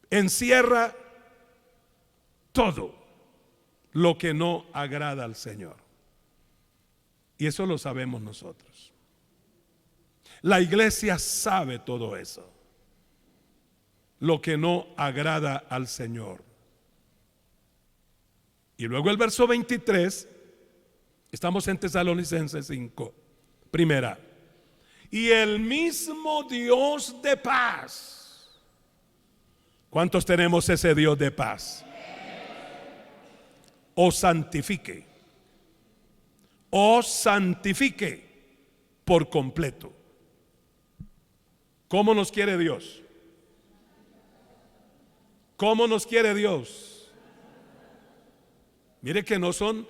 Encierra todo lo que no agrada al Señor. Y eso lo sabemos nosotros. La iglesia sabe todo eso. Lo que no agrada al Señor. Y luego el verso 23. Estamos en Tesalonicenses 5. Primera. Y el mismo Dios de paz. ¿Cuántos tenemos ese Dios de paz? Os santifique. Os santifique por completo. ¿Cómo nos quiere Dios? ¿Cómo nos quiere Dios? Mire que no son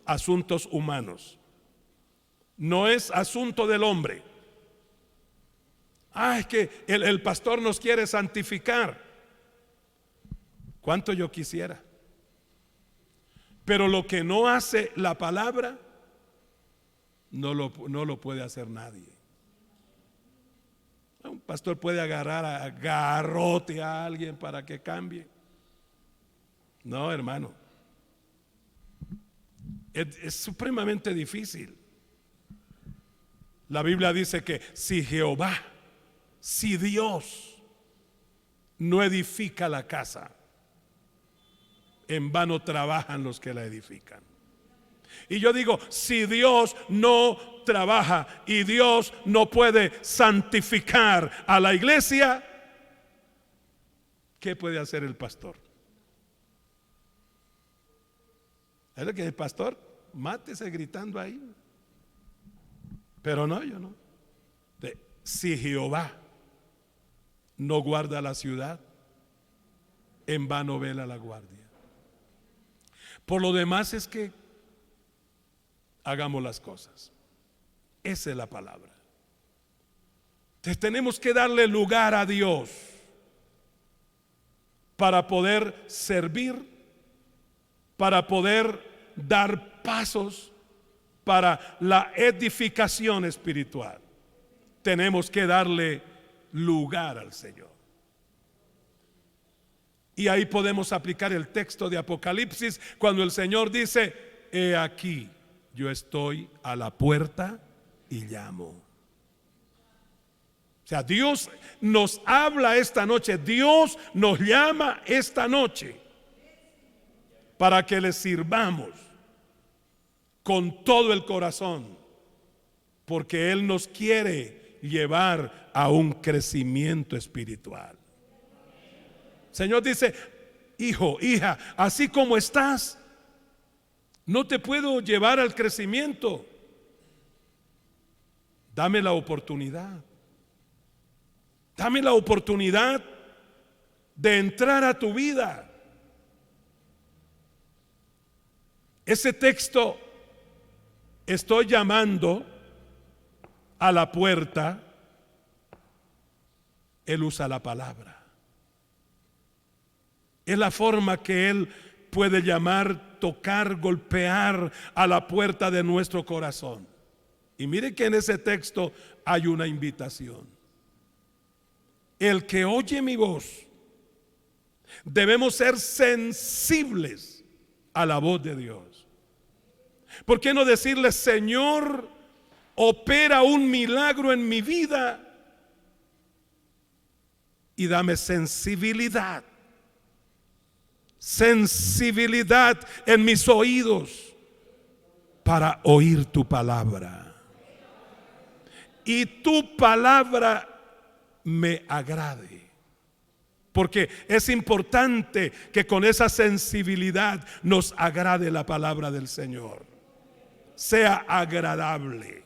asuntos humanos. No es asunto del hombre. Es que el pastor nos quiere santificar. ¿Cuánto yo quisiera? Pero lo que no hace la palabra, no lo puede hacer nadie. Un pastor puede agarrar a garrote a alguien para que cambie. No, hermano. Es supremamente difícil. La Biblia dice que si Jehová, si Dios no edifica la casa, en vano trabajan los que la edifican. Y yo digo, si Dios no trabaja y Dios no puede santificar a la iglesia, ¿qué puede hacer el pastor? Es lo que el pastor, mátese gritando ahí. Pero no, yo no. Si Jehová no guarda la ciudad, en vano vela la guardia. Por lo demás es que hagamos las cosas. Esa es la palabra. Entonces tenemos que darle lugar a Dios para poder servir, para poder dar pasos para la edificación espiritual. Tenemos que darle lugar al Señor. Y ahí podemos aplicar el texto de Apocalipsis cuando el Señor dice: he aquí, yo estoy a la puerta y llamo. O sea, Dios nos habla esta noche, Dios nos llama esta noche para que le sirvamos con todo el corazón, porque Él nos quiere llevar a un crecimiento espiritual. El Señor dice: hijo, hija, así como estás, no te puedo llevar al crecimiento. Dame la oportunidad. Dame la oportunidad de entrar a tu vida. Ese texto, estoy llamando a la puerta, Él usa la palabra. Es la forma que Él puede llamar, tocar, golpear a la puerta de nuestro corazón. Y mire que en ese texto hay una invitación. El que oye mi voz, debemos ser sensibles a la voz de Dios. ¿Por qué no decirle: Señor, opera un milagro en mi vida y dame sensibilidad? Sensibilidad en mis oídos para oír tu palabra. Y tu palabra me agrade. Porque es importante que con esa sensibilidad nos agrade la palabra del Señor. Sea agradable.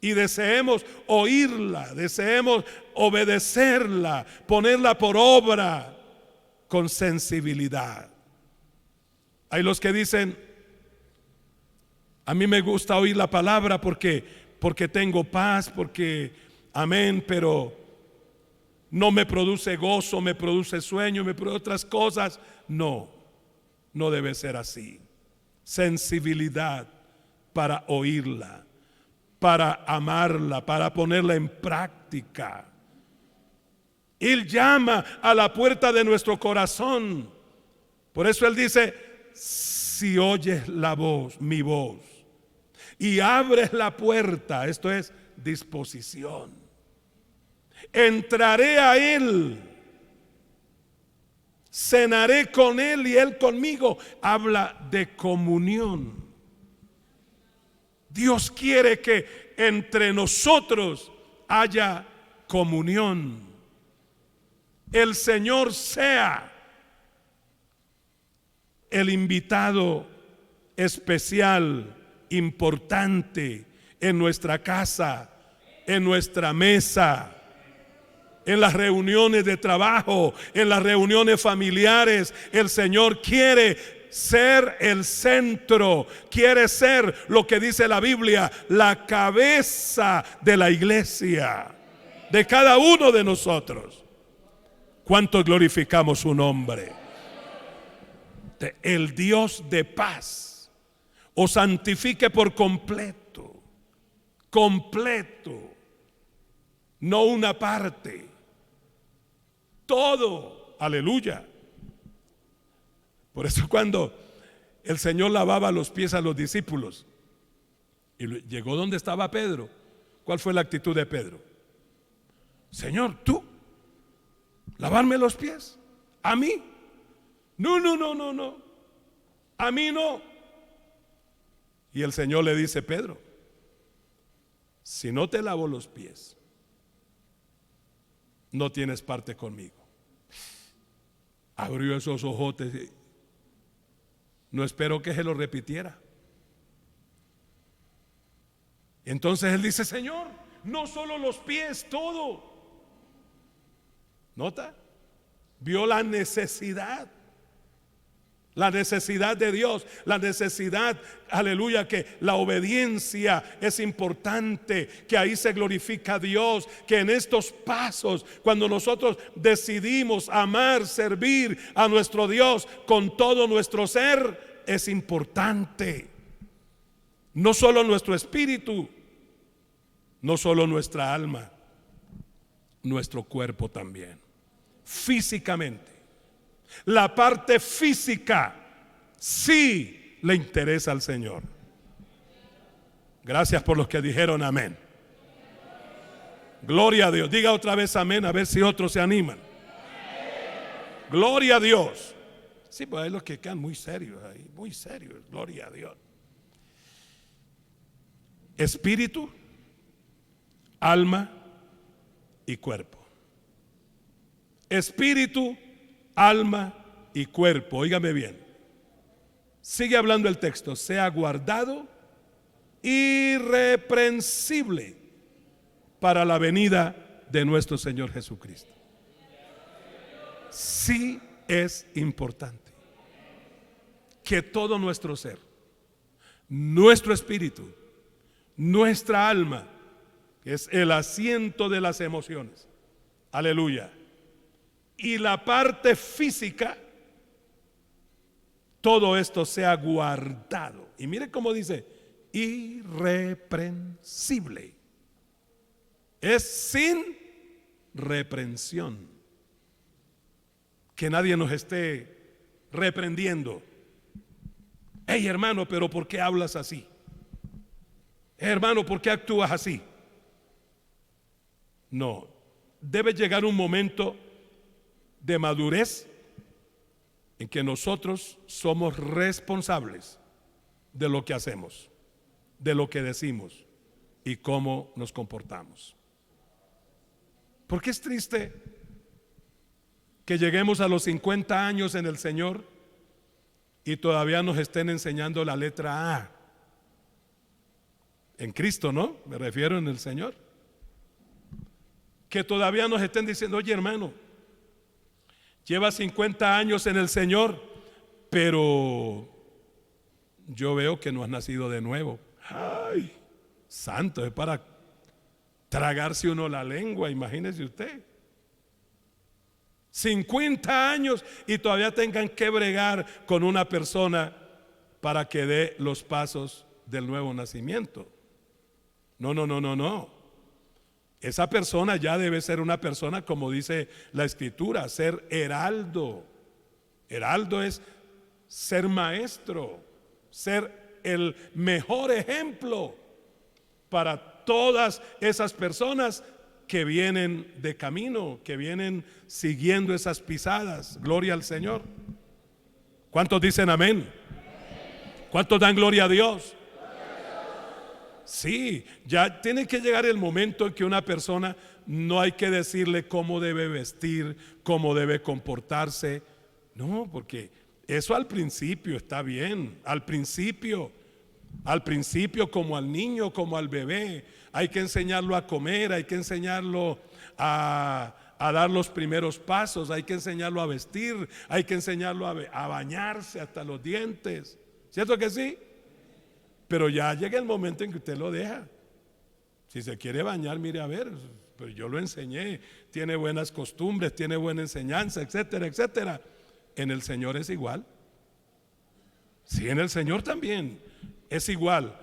Y deseemos oírla, deseemos obedecerla, ponerla por obra con sensibilidad. Hay los que dicen: a mí me gusta oír la palabra porque tengo paz, porque amén, pero no me produce gozo, me produce sueño, me produce otras cosas. No, no debe ser así. Sensibilidad para oírla, para amarla, para ponerla en práctica. Él llama a la puerta de nuestro corazón. Por eso Él dice: si oyes la voz, mi voz, y abres la puerta, esto es disposición, entraré a Él, cenaré con Él y Él conmigo. Habla de comunión. Dios quiere que entre nosotros haya comunión. El Señor sea el invitado especial, importante en nuestra casa, en nuestra mesa, en las reuniones de trabajo, en las reuniones familiares. El Señor quiere ser el centro, quiere ser lo que dice la Biblia, la cabeza de la iglesia, de cada uno de nosotros. ¿Cuánto glorificamos su nombre? El Dios de paz os santifique por completo, completo, no una parte, todo. Aleluya. Por eso cuando el Señor lavaba los pies a los discípulos y llegó donde estaba Pedro, ¿cuál fue la actitud de Pedro? Señor, tú ¿Lavarme los pies? ¿A mí? No, no, no, no, no. A mí no. Y el Señor le dice: Pedro, si no te lavo los pies, no tienes parte conmigo. Abrió esos ojotes y no espero que se lo repitiera. Entonces él dice: Señor, no solo los pies, todo. ¿Nota? Vio la necesidad de Dios, la necesidad, aleluya, que la obediencia es importante, que ahí se glorifica a Dios, que en estos pasos, cuando nosotros decidimos amar, servir a nuestro Dios con todo nuestro ser, es importante. No solo nuestro espíritu, no solo nuestra alma, nuestro cuerpo también. Físicamente, la parte física sí le interesa al Señor. Gracias por los que dijeron amén. Gloria a Dios. Diga otra vez amén, a ver si otros se animan. Gloria a Dios. Sí, pues hay los que quedan muy serios ahí, muy serios. Gloria a Dios. Espíritu, alma y cuerpo. Espíritu, alma y cuerpo. Óigame bien. Sigue hablando el texto. Sea guardado irreprensible para la venida de nuestro Señor Jesucristo. Sí es importante que todo nuestro ser, nuestro espíritu, nuestra alma, que es el asiento de las emociones, aleluya, y la parte física, todo esto sea guardado. Y mire cómo dice: irreprensible. Es sin reprensión. Que nadie nos esté reprendiendo. Hey, hermano, pero ¿por qué hablas así? Hermano, ¿por qué actúas así? No, debe llegar un momento de madurez en que nosotros somos responsables de lo que hacemos, de lo que decimos y cómo nos comportamos. Porque es triste que lleguemos a los 50 años en el Señor y todavía nos estén enseñando la letra A. En Cristo, ¿no? Me refiero en el Señor. Que todavía nos estén diciendo: oye, hermano, lleva 50 años en el Señor, pero yo veo que no has nacido de nuevo. Ay, santo, es para tragarse uno la lengua, imagínese usted. 50 años y todavía tengan que bregar con una persona para que dé los pasos del nuevo nacimiento. No, no, no, no, no. Esa persona ya debe ser una persona, como dice la Escritura, ser heraldo. Heraldo es ser maestro, ser el mejor ejemplo para todas esas personas que vienen de camino, que vienen siguiendo esas pisadas. Gloria al Señor. ¿Cuántos dicen amén? ¿Cuántos dan gloria a Dios? Sí, ya tiene que llegar el momento en que una persona no hay que decirle cómo debe vestir, cómo debe comportarse. No, porque eso al principio está bien, al principio como al niño, como al bebé. Hay que enseñarlo a comer, hay que enseñarlo a dar los primeros pasos, hay que enseñarlo a vestir, hay que enseñarlo a bañarse hasta los dientes. ¿Cierto que sí? Pero ya llega el momento en que usted lo deja. Si se quiere bañar, mire a ver, pero yo lo enseñé, tiene buenas costumbres, tiene buena enseñanza, etcétera, etcétera. En el Señor es igual. Sí, en el Señor también es igual.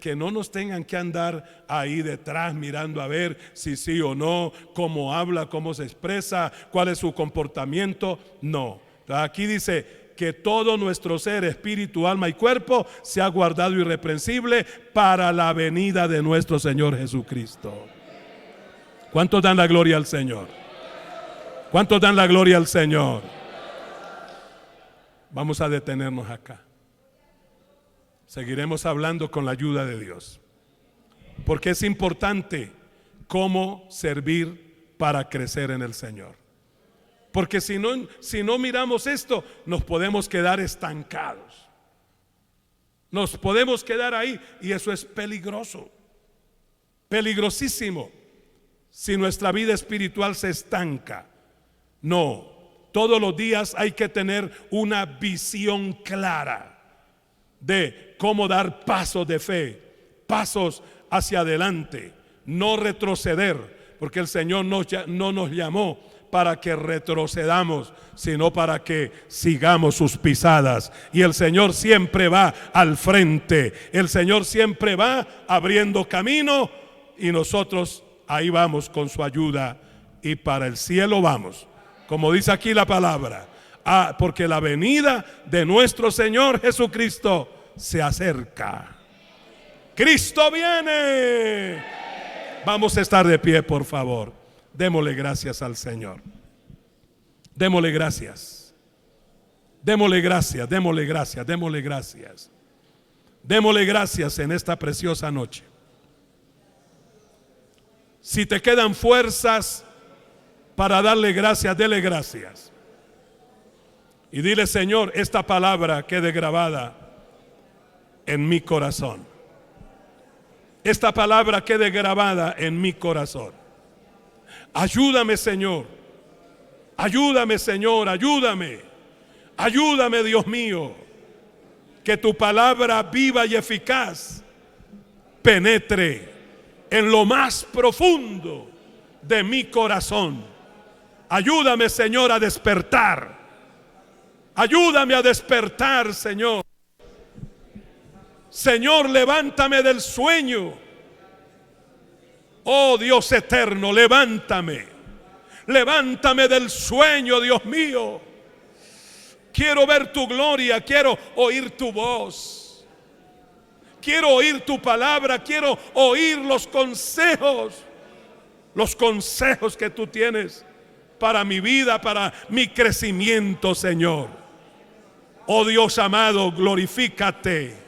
Que no nos tengan que andar ahí detrás mirando a ver si sí o no, cómo habla, cómo se expresa, cuál es su comportamiento. No, aquí dice que todo nuestro ser, espíritu, alma y cuerpo sea guardado irreprensible para la venida de nuestro Señor Jesucristo. ¿Cuántos dan la gloria al Señor? ¿Cuántos dan la gloria al Señor? Vamos a detenernos acá. Seguiremos hablando con la ayuda de Dios, porque es importante cómo servir para crecer en el Señor. Porque si no miramos esto, nos podemos quedar estancados. Nos podemos quedar ahí, y eso es peligroso, peligrosísimo, si nuestra vida espiritual se estanca. No, todos los días hay que tener una visión clara de cómo dar pasos de fe, pasos hacia adelante, no retroceder, porque el Señor no nos llamó para que retrocedamos, sino para que sigamos sus pisadas. Y el Señor siempre va al frente, el Señor siempre va abriendo camino, y nosotros ahí vamos con su ayuda, y para el cielo vamos, como dice aquí la palabra. Porque la venida de nuestro Señor Jesucristo se acerca. Cristo viene. Vamos a estar de pie, por favor. Démosle gracias al Señor. Démosle gracias. Démosle gracias, démosle gracias, démosle gracias. Démosle gracias en esta preciosa noche. Si te quedan fuerzas para darle gracias, dele gracias. Y dile: Señor, esta palabra quede grabada en mi corazón. Esta palabra quede grabada en mi corazón. Ayúdame, Señor. Ayúdame, Señor, ayúdame. Ayúdame, Dios mío. Que tu palabra viva y eficaz penetre en lo más profundo de mi corazón. Ayúdame, Señor, a despertar. Ayúdame a despertar, Señor. Señor, levántame del sueño. Oh Dios eterno, levántame. Levántame del sueño, Dios mío. Quiero ver tu gloria, quiero oír tu voz. Quiero oír tu palabra, quiero oír los consejos que tú tienes para mi vida, para mi crecimiento, Señor. Oh Dios amado, glorifícate.